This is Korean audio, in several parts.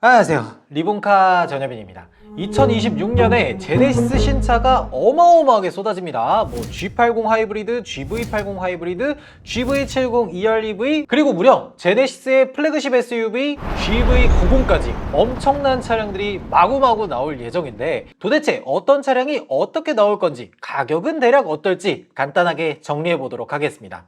안녕하세요, 리본카 전여빈입니다. 2026년에 제네시스 신차가 어마어마하게 쏟아집니다. 뭐 G80 하이브리드, GV80 하이브리드, GV70 2REV, 그리고 무려 제네시스의 플래그십 SUV GV90까지 엄청난 차량들이 마구마구 나올 예정인데, 도대체 어떤 차량이 어떻게 나올 건지, 가격은 대략 어떨지 간단하게 정리해 보도록 하겠습니다.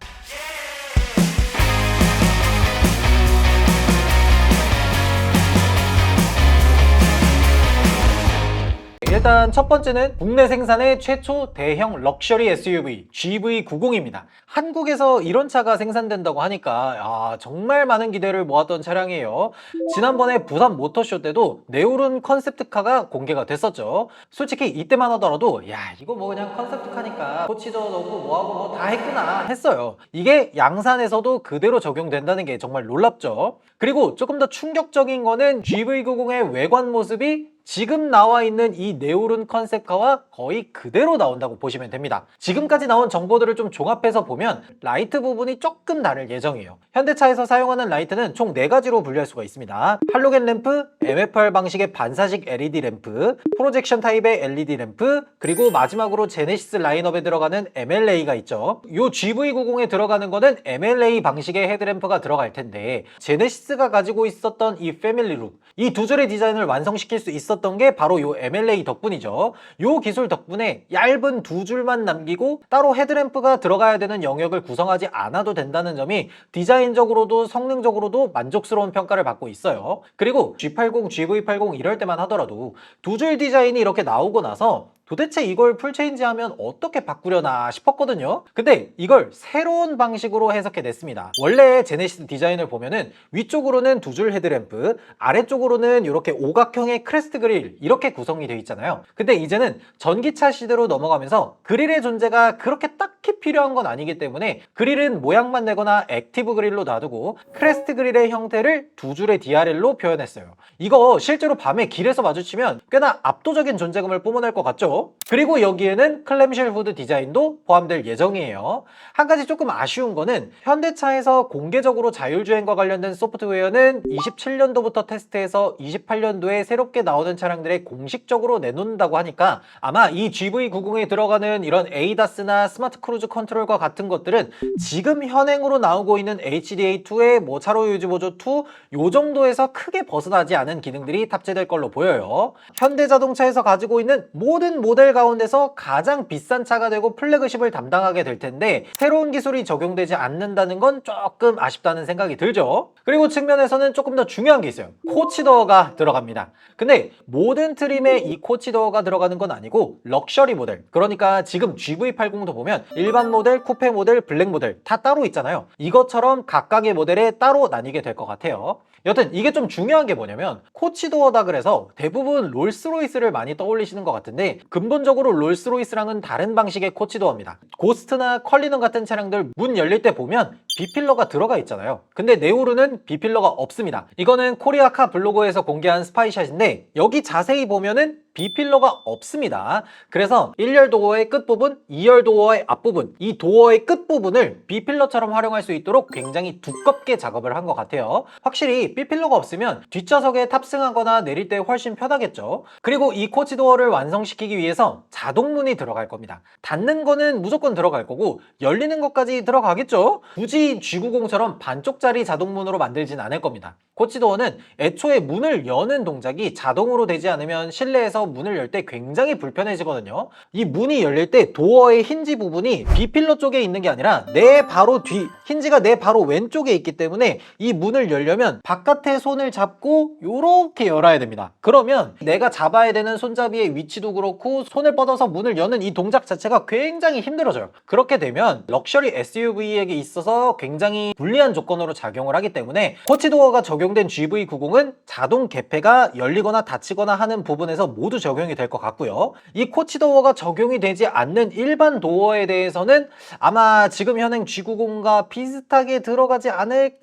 일단 첫 번째는 국내 생산의 최초 대형 럭셔리 SUV GV90입니다. 한국에서 이런 차가 생산된다고 하니까 정말 많은 기대를 모았던 차량이에요. 지난번에 부산 모터쇼 때도 네오룬 컨셉트카가 공개가 됐었죠. 솔직히 이때만 하더라도 이거 뭐 그냥 컨셉트카니까 코치도 넣고 뭐하고 뭐 다 했구나 했어요. 이게 양산에서도 그대로 적용된다는 게 정말 놀랍죠. 그리고 조금 더 충격적인 거는 GV90의 외관 모습이 지금 나와 있는 이 네오룬 컨셉카와 거의 그대로 나온다고 보시면 됩니다. 지금까지 나온 정보들을 좀 종합해서 보면 라이트 부분이 조금 다를 예정이에요. 현대차에서 사용하는 라이트는 총 4가지로 분류할 수가 있습니다. 할로겐 램프, MFR 방식의 반사식 LED 램프, 프로젝션 타입의 LED 램프, 그리고 마지막으로 제네시스 라인업에 들어가는 MLA가 있죠. 이 GV90에 들어가는 거는 MLA 방식의 헤드램프가 들어갈 텐데, 제네시스가 가지고 있었던 이 패밀리룩, 이 두 줄의 디자인을 완성시킬 수 있었던 게 바로 이 MLA 덕분이죠. 이 기술 덕분에 얇은 두 줄만 남기고 따로 헤드램프가 들어가야 되는 영역을 구성하지 않아도 된다는 점이 디자인적으로도 성능적으로도 만족스러운 평가를 받고 있어요. 그리고 G80, GV80 이럴 때만 하더라도 두 줄 디자인이 이렇게 나오고 나서 도대체 이걸 풀체인지하면 어떻게 바꾸려나 싶었거든요. 근데 이걸 새로운 방식으로 해석해냈습니다. 원래 제네시스 디자인을 보면은 위쪽으로는 두 줄 헤드램프, 아래쪽으로는 이렇게 오각형의 크레스트 그릴 이렇게 구성이 되어 있잖아요. 근데 이제는 전기차 시대로 넘어가면서 그릴의 존재가 그렇게 딱히 필요한 건 아니기 때문에 그릴은 모양만 내거나 액티브 그릴로 놔두고 크레스트 그릴의 형태를 두 줄의 DRL로 표현했어요. 이거 실제로 밤에 길에서 마주치면 꽤나 압도적인 존재감을 뿜어낼 것 같죠? 그리고 여기에는 클램쉘 후드 디자인도 포함될 예정이에요. 한 가지 조금 아쉬운 거는 현대차에서 공개적으로 자율주행과 관련된 소프트웨어는 27년도부터 테스트해서 28년도에 새롭게 나오는 차량들에 공식적으로 내놓는다고 하니까 아마 이 GV90에 들어가는 이런 ADAS나 스마트 크루즈 컨트롤과 같은 것들은 지금 현행으로 나오고 있는 HDA2의 뭐 차로 유지 보조 2 요 정도에서 크게 벗어나지 않은 기능들이 탑재될 걸로 보여요. 현대자동차에서 가지고 있는 모든 모델 가운데서 가장 비싼 차가 되고 플래그십을 담당하게 될 텐데, 새로운 기술이 적용되지 않는다는 건 조금 아쉽다는 생각이 들죠. 그리고 측면에서는 조금 더 중요한 게 있어요. 코치도어가 들어갑니다. 근데 모든 트림에 이 코치도어가 들어가는 건 아니고 럭셔리 모델, 그러니까 지금 GV80도 보면 일반 모델, 쿠페 모델, 블랙 모델 다 따로 있잖아요. 이것처럼 각각의 모델에 따로 나뉘게 될 것 같아요. 여튼 이게 좀 중요한 게 뭐냐면, 코치도어다 그래서 대부분 롤스로이스를 많이 떠올리시는 것 같은데, 근본적으로 롤스로이스랑은 다른 방식의 코치도어입니다. 고스트나 컬리넌 같은 차량들 문 열릴 때 보면 B필러가 들어가 있잖아요. 근데 네오루는 B필러가 없습니다. 이거는 코리아카 블로그에서 공개한 스파이샷인데, 여기 자세히 보면은 B필러가 없습니다. 그래서 1열 도어의 끝부분, 2열 도어의 앞부분, 이 도어의 끝부분을 B필러처럼 활용할 수 있도록 굉장히 두껍게 작업을 한 것 같아요. 확실히 B필러가 없으면 뒷좌석에 탑승하거나 내릴 때 훨씬 편하겠죠. 그리고 이 코치도어를 완성시키기 위해서 자동문이 들어갈 겁니다. 닫는 거는 무조건 들어갈 거고 열리는 것까지 들어가겠죠. 굳이 G90처럼 반쪽짜리 자동문으로 만들진 않을 겁니다. 코치도어는 애초에 문을 여는 동작이 자동으로 되지 않으면 실내에서 문을 열 때 굉장히 불편해지거든요. 이 문이 열릴 때 도어의 힌지 부분이 B필러 쪽에 있는 게 아니라 내 바로 뒤, 힌지가 내 바로 왼쪽에 있기 때문에 이 문을 열려면 바깥에 손을 잡고 요렇게 열어야 됩니다. 그러면 내가 잡아야 되는 손잡이의 위치도 그렇고 손을 뻗어서 문을 여는 이 동작 자체가 굉장히 힘들어져요. 그렇게 되면 럭셔리 SUV에게 있어서 굉장히 불리한 조건으로 작용을 하기 때문에 코치도어가 적용된 GV90은 자동 개폐가 열리거나 닫히거나 하는 부분에서 모두 적용이 될 것 같고요. 이 코치도어가 적용이 되지 않는 일반 도어에 대해서는 아마 지금 현행 G90과 비슷하게 들어가지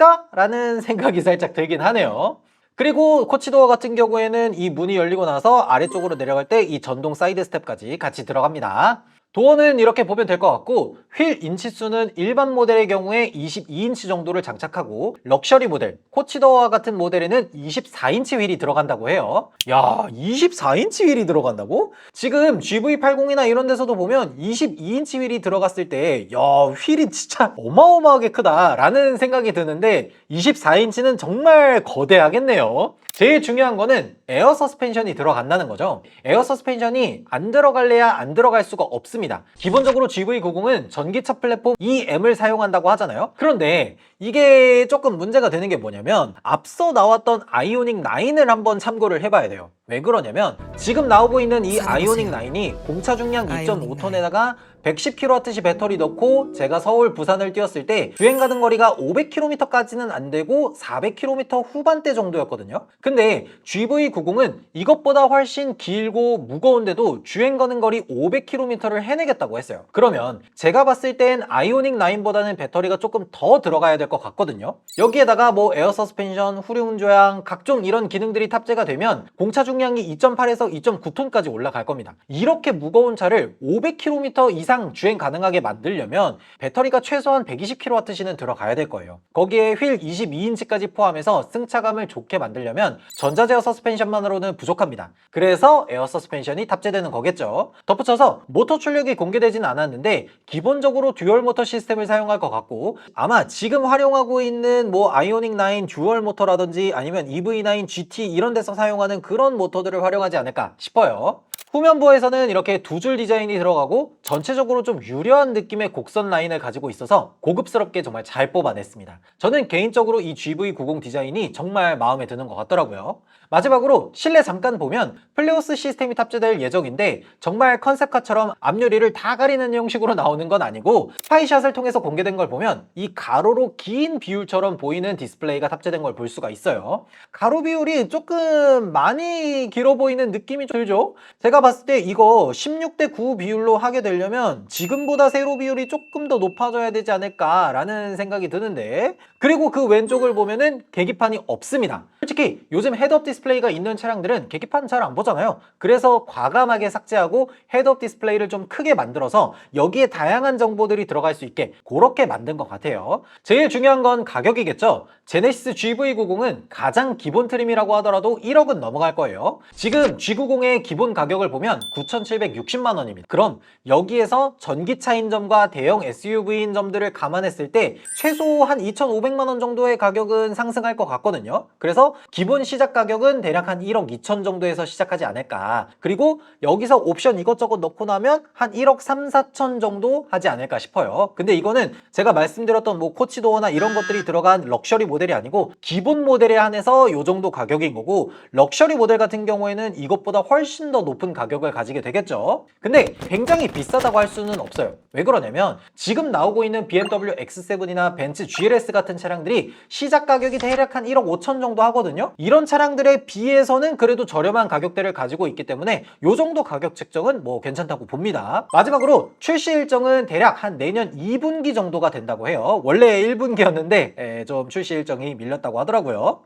않을까라는 생각이 살짝 들긴 하네요. 그리고 코치도어 같은 경우에는 이 문이 열리고 나서 아래쪽으로 내려갈 때 이 전동 사이드 스텝까지 같이 들어갑니다. 도어는 이렇게 보면 될 것 같고, 휠 인치수는 일반 모델의 경우에 22인치 정도를 장착하고, 럭셔리 모델, 코치도어와 같은 모델에는 24인치 휠이 들어간다고 해요. 야, 24인치 휠이 들어간다고? 지금 GV80이나 이런 데서도 보면 22인치 휠이 들어갔을 때, 야, 휠이 진짜 어마어마하게 크다라는 생각이 드는데, 24인치는 정말 거대하겠네요. 제일 중요한 거는 에어 서스펜션이 들어간다는 거죠. 에어 서스펜션이 안 들어갈래야 안 들어갈 수가 없습니다. 기본적으로 GV90은 전기차 플랫폼 EM을 사용한다고 하잖아요. 그런데 이게 조금 문제가 되는 게 뭐냐면, 앞서 나왔던 아이오닉 9을 한번 참고를 해봐야 돼요. 왜 그러냐면, 지금 나오고 있는 이 아이오닉 9이 공차 중량 2.5톤에다가 110kWh 배터리 넣고 제가 서울, 부산을 뛰었을 때 주행 가는 거리가 500km까지는 안 되고 400km 후반대 정도였거든요. 근데 GV90은 이것보다 훨씬 길고 무거운데도 주행 가는 거리 500km를 해내겠다고 했어요. 그러면 제가 봤을 땐 아이오닉 9보다는 배터리가 조금 더 들어가야 될 것 같거든요. 여기에다가 뭐 에어 서스펜션, 후륜 조향, 각종 이런 기능들이 탑재가 되면 공차 중량이 2.8에서 2.9톤까지 올라갈 겁니다. 이렇게 무거운 차를 500km 이상 주행 가능하게 만들려면 배터리가 최소한 120kWh는 들어가야 될 거예요. 거기에 휠 22인치까지 포함해서 승차감을 좋게 만들려면 전자제어 서스펜션만으로는 부족합니다. 그래서 에어 서스펜션이 탑재되는 거겠죠. 덧붙여서 모터 출력이 공개되진 않았는데 기본적으로 듀얼 모터 시스템을 사용할 것 같고, 아마 지금 활용하고 있는 뭐 아이오닉 9 듀얼 모터라든지 아니면 EV9 GT 이런 데서 사용하는 그런 모터들을 활용하지 않을까 싶어요. 후면부에서는 이렇게 두 줄 디자인이 들어가고 전체적으로 좀 유려한 느낌의 곡선 라인을 가지고 있어서 고급스럽게 정말 잘 뽑아냈습니다. 저는 개인적으로 이 GV90 디자인이 정말 마음에 드는 것 같더라고요. 마지막으로 실내 잠깐 보면 플레오스 시스템이 탑재될 예정인데, 정말 컨셉카처럼 앞유리를 다 가리는 형식으로 나오는 건 아니고, 스파이샷을 통해서 공개된 걸 보면 이 가로로 긴 비율처럼 보이는 디스플레이가 탑재된 걸 볼 수가 있어요. 가로 비율이 조금 많이 길어 보이는 느낌이 들죠? 제가 봤을 때 이거 16대 9 비율로 하게 되려면 지금보다 세로 비율이 조금 더 높아져야 되지 않을까라는 생각이 드는데, 그리고 그 왼쪽을 보면은 계기판이 없습니다. 솔직히 요즘 헤드업 디스플레이가 있는 차량들은 계기판 잘 안 보잖아요. 그래서 과감하게 삭제하고 헤드업 디스플레이를 좀 크게 만들어서 여기에 다양한 정보들이 들어갈 수 있게 그렇게 만든 것 같아요. 제일 중요한 건 가격이겠죠. 제네시스 GV90은 가장 기본 트림이라고 하더라도 1억은 넘어갈 거예요. 지금 G90의 기본 가격을 보면 9,760만 원입니다. 그럼 여기에서 전기차인 점과 대형 SUV인 점들을 감안했을 때 최소 한 2,500만 원 정도의 가격은 상승할 것 같거든요. 그래서 기본 시작 가격은 대략 한 1억 2천 정도에서 시작하지 않을까. 그리고 여기서 옵션 이것저것 넣고 나면 한 1억 3, 4천 정도 하지 않을까 싶어요. 근데 이거는 제가 말씀드렸던 뭐 코치도어나 이런 것들이 들어간 럭셔리 모델이 아니고 기본 모델에 한해서 이 정도 가격인 거고, 럭셔리 모델 같은 경우에는 이것보다 훨씬 더 높은 가격을 가지게 되겠죠. 근데 굉장히 비싸다고 할 수는 없어요. 왜 그러냐면 지금 나오고 있는 BMW X7이나 벤츠 GLS 같은 차량들이 시작 가격이 대략 한 1억 5천 정도 하거든요. 이런 차량들에 비해서는 그래도 저렴한 가격대를 가지고 있기 때문에 이 정도 가격 책정은 뭐 괜찮다고 봅니다. 마지막으로 출시 일정은 대략 한 내년 2분기 정도가 된다고 해요. 원래 1분기였는데 좀 출시 일정이 밀렸다고 하더라고요.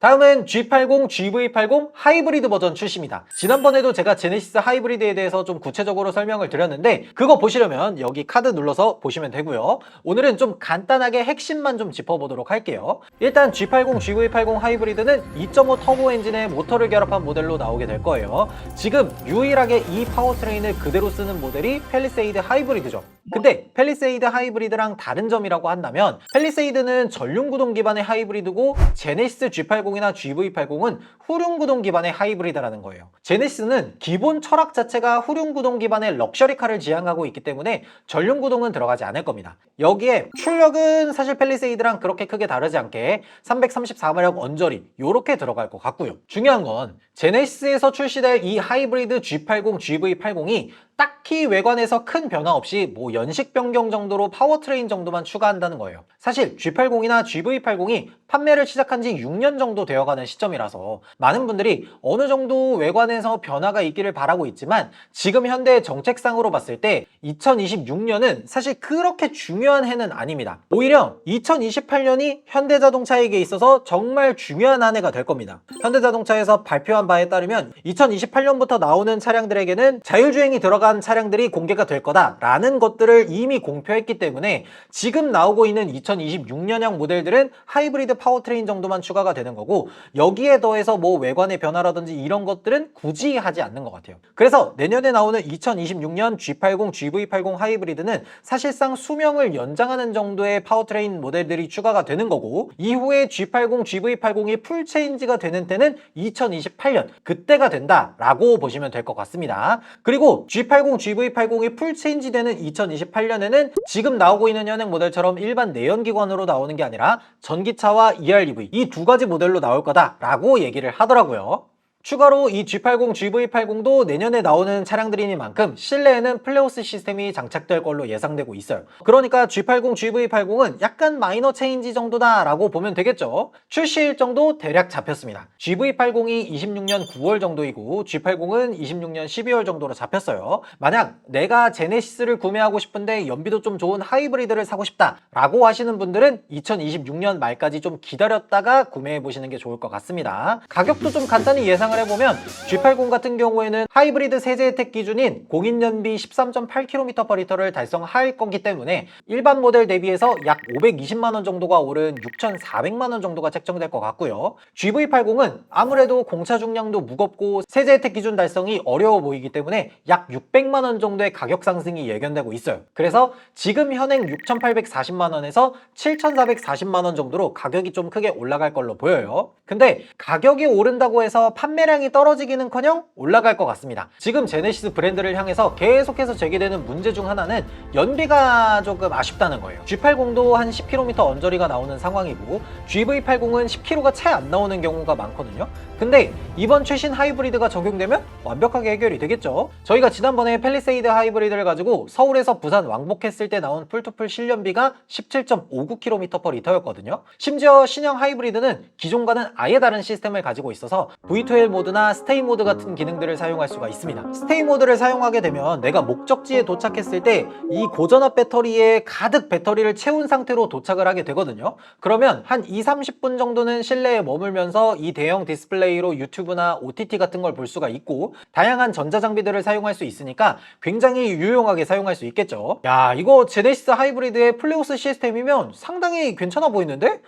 다음은 G80, GV80 하이브리드 버전 출시입니다. 지난번에도 제가 제네시스 하이브리드에 대해서 좀 구체적으로 설명을 드렸는데, 그거 보시려면 여기 카드 눌러서 보시면 되고요. 오늘은 좀 간단하게 핵심만 좀 짚어보도록 할게요. 일단 G80, GV80 하이브리드는 2.5 터보 엔진의 모터를 결합한 모델로 나오게 될 거예요. 지금 유일하게 이 파워트레인을 그대로 쓰는 모델이 팰리세이드 하이브리드죠. 근데 팰리세이드 하이브리드랑 다른 점이라고 한다면, 팰리세이드는 전륜구동 기반의 하이브리드고 제네시스 G80이나 GV80은 후륜구동 기반의 하이브리드라는 거예요. 제네시스는 기본 철학 자체가 후륜구동 기반의 럭셔리카를 지향하고 있기 때문에 전륜구동은 들어가지 않을 겁니다. 여기에 출력은 사실 팰리세이드랑 그렇게 크게 다르지 않게 334마력 언저리 요렇게 들어갈 것 같고요. 중요한 건 제네시스에서 출시될 이 하이브리드 G80, GV80이 딱히 외관에서 큰 변화 없이 뭐 연식 변경 정도로 파워트레인 정도만 추가한다는 거예요. 사실 G80이나 GV80이 판매를 시작한 지 6년 정도 되어가는 시점이라서 많은 분들이 어느 정도 외관에서 변화가 있기를 바라고 있지만 지금 현대의 정책상으로 봤을 때 2026년은 사실 그렇게 중요한 해는 아닙니다. 오히려 2028년이 현대자동차에게 있어서 정말 중요한 한 해가 될 겁니다. 현대자동차에서 발표한 바에 따르면 2028년부터 나오는 차량들에게는 자율주행이 들어간 차량들이 공개가 될 거다라는 것들을 이미 공표했기 때문에 지금 나오고 있는 2026년형 모델들은 하이브리드 파워트레인 정도만 추가가 되는 거고 여기에 더해서 뭐 외관의 변화라든지 이런 것들은 굳이 하지 않는 것 같아요. 그래서 내년에 나오는 2026년 G80, GV80 하이브리드는 사실상 수명을 연장하는 정도의 파워트레인 모델들이 추가가 되는 거고 이후에 G80, GV80이 풀 체인지가 되는 때는 2028년 그때가 된다라고 보시면 될 것 같습니다. 그리고 G80, GV80이 풀 체인지 되는 2028년에는 지금 나오고 있는 현행 모델처럼 일반 내연기관으로 나오는 게 아니라 전기차와 EREV 이 두 가지 모델로 나올 거다라고 얘기를 하더라고요. 추가로 이 G80, GV80도 내년에 나오는 차량들이니만큼 실내에는 플레오스 시스템이 장착될 걸로 예상되고 있어요. 그러니까 G80, GV80은 약간 마이너 체인지 정도다라고 보면 되겠죠. 출시 일정도 대략 잡혔습니다. GV80이 26년 9월 정도이고 G80은 26년 12월 정도로 잡혔어요. 만약 내가 제네시스를 구매하고 싶은데 연비도 좀 좋은 하이브리드를 사고 싶다라고 하시는 분들은 2026년 말까지 좀 기다렸다가 구매해 보시는 게 좋을 것 같습니다. 가격도 좀 간단히 예상을 해보면 G80 같은 경우에는 하이브리드 세제 혜택 기준인 공인연비 13.8km/L를 달성할 거기 때문에 일반 모델 대비해서 약 520만원 정도가 오른 6,400만원 정도가 책정될 것 같고요. GV80은 아무래도 공차 중량도 무겁고 세제 혜택 기준 달성이 어려워 보이기 때문에 약 600만원 정도의 가격 상승이 예견되고 있어요. 그래서 지금 현행 6,840만원에서 7,440만원 정도로 가격이 좀 크게 올라갈 걸로 보여요. 근데 가격이 오른다고 해서 판매량이 떨어지기는커녕 올라갈 것 같습니다. 지금 제네시스 브랜드를 향해서 계속해서 제기되는 문제 중 하나는 연비가 조금 아쉽다는 거예요. G80도 한 10km 언저리가 나오는 상황이고 GV80은 10km가 채 안 나오는 경우가 많거든요. 근데 이번 최신 하이브리드가 적용되면 완벽하게 해결이 되겠죠. 저희가 지난번에 팰리세이드 하이브리드를 가지고 서울에서 부산 왕복했을 때 나온 풀투풀 실연비가 17.59km/L였거든요. 심지어 신형 하이브리드는 기존과는 아예 다른 시스템을 가지고 있어서 V2L 모드나 스테이 모드 같은 기능들을 사용할 수가 있습니다. 스테이 모드를 사용하게 되면 내가 목적지에 도착했을 때 이 고전압 배터리에 가득 배터리를 채운 상태로 도착을 하게 되거든요. 그러면 한 2-30분 정도는 실내에 머물면서 이 대형 디스플레이로 유튜브나 OTT 같은 걸 볼 수가 있고 다양한 전자장비들을 사용할 수 있으니까 굉장히 유용하게 사용할 수 있겠죠. 야, 이거 제네시스 하이브리드의 플레오스 시스템이면 상당히 괜찮아 보이는데?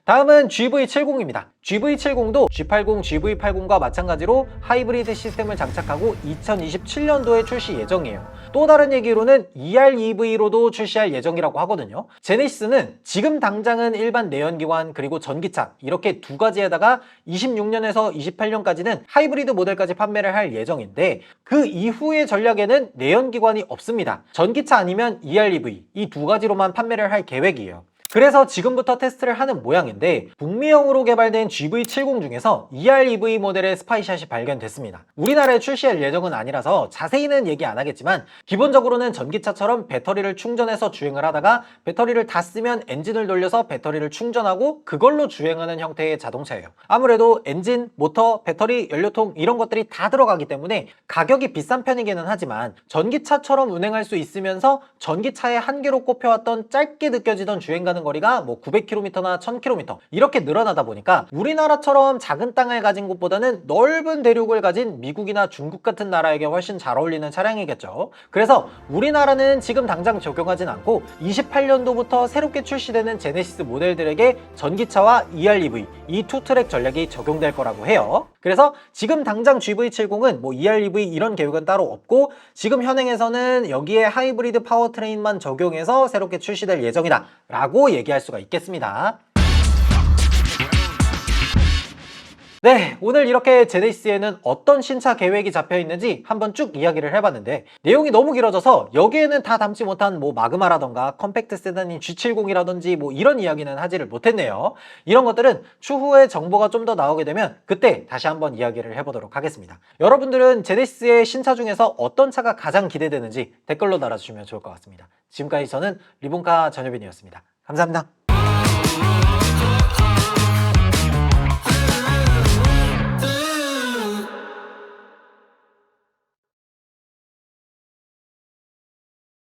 다음은 GV70입니다. GV70도 G80, GV80과 마찬가지로 하이브리드 시스템을 장착하고 2027년도에 출시 예정이에요. 또 다른 얘기로는 EREV로도 출시할 예정이라고 하거든요. 제네시스는 지금 당장은 일반 내연기관 그리고 전기차 이렇게 두 가지에다가 26년에서 28년까지는 하이브리드 모델까지 판매를 할 예정인데 그 이후의 전략에는 내연기관이 없습니다. 전기차 아니면 EREV 이 두 가지로만 판매를 할 계획이에요. 그래서 지금부터 테스트를 하는 모양인데 북미형으로 개발된 GV70 중에서 EREV 모델의 스파이샷이 발견됐습니다. 우리나라에 출시할 예정은 아니라서 자세히는 얘기 안 하겠지만 기본적으로는 전기차처럼 배터리를 충전해서 주행을 하다가 배터리를 다 쓰면 엔진을 돌려서 배터리를 충전하고 그걸로 주행하는 형태의 자동차예요. 아무래도 엔진, 모터, 배터리, 연료통 이런 것들이 다 들어가기 때문에 가격이 비싼 편이기는 하지만 전기차처럼 운행할 수 있으면서 전기차의 한계로 꼽혀왔던 짧게 느껴지던 주행 가능 거리가 뭐 900km나 1000km 이렇게 늘어나다 보니까 우리나라처럼 작은 땅을 가진 곳보다는 넓은 대륙을 가진 미국이나 중국 같은 나라에게 훨씬 잘 어울리는 차량이겠죠. 그래서 우리나라는 지금 당장 적용하진 않고 28년도부터 새롭게 출시되는 제네시스 모델들에게 전기차와 EREV 이 투트랙 전략이 적용될 거라고 해요. 그래서 지금 당장 GV70은 뭐 EREV 이런 계획은 따로 없고 지금 현행에서는 여기에 하이브리드 파워트레인만 적용해서 새롭게 출시될 예정이다 라고 얘기할 수가 있겠습니다. 네, 오늘 이렇게 제네시스에는 어떤 신차 계획이 잡혀 있는지 한번 쭉 이야기를 해봤는데 내용이 너무 길어져서 여기에는 다 담지 못한 뭐 마그마라던가 컴팩트 세단인 G70이라든지 뭐 이런 이야기는 하지를 못했네요. 이런 것들은 추후에 정보가 좀 더 나오게 되면 그때 다시 한번 이야기를 해보도록 하겠습니다. 여러분들은 제네시스의 신차 중에서 어떤 차가 가장 기대되는지 댓글로 달아주시면 좋을 것 같습니다. 지금까지 저는 리본카 전효빈이었습니다. 감사합니다.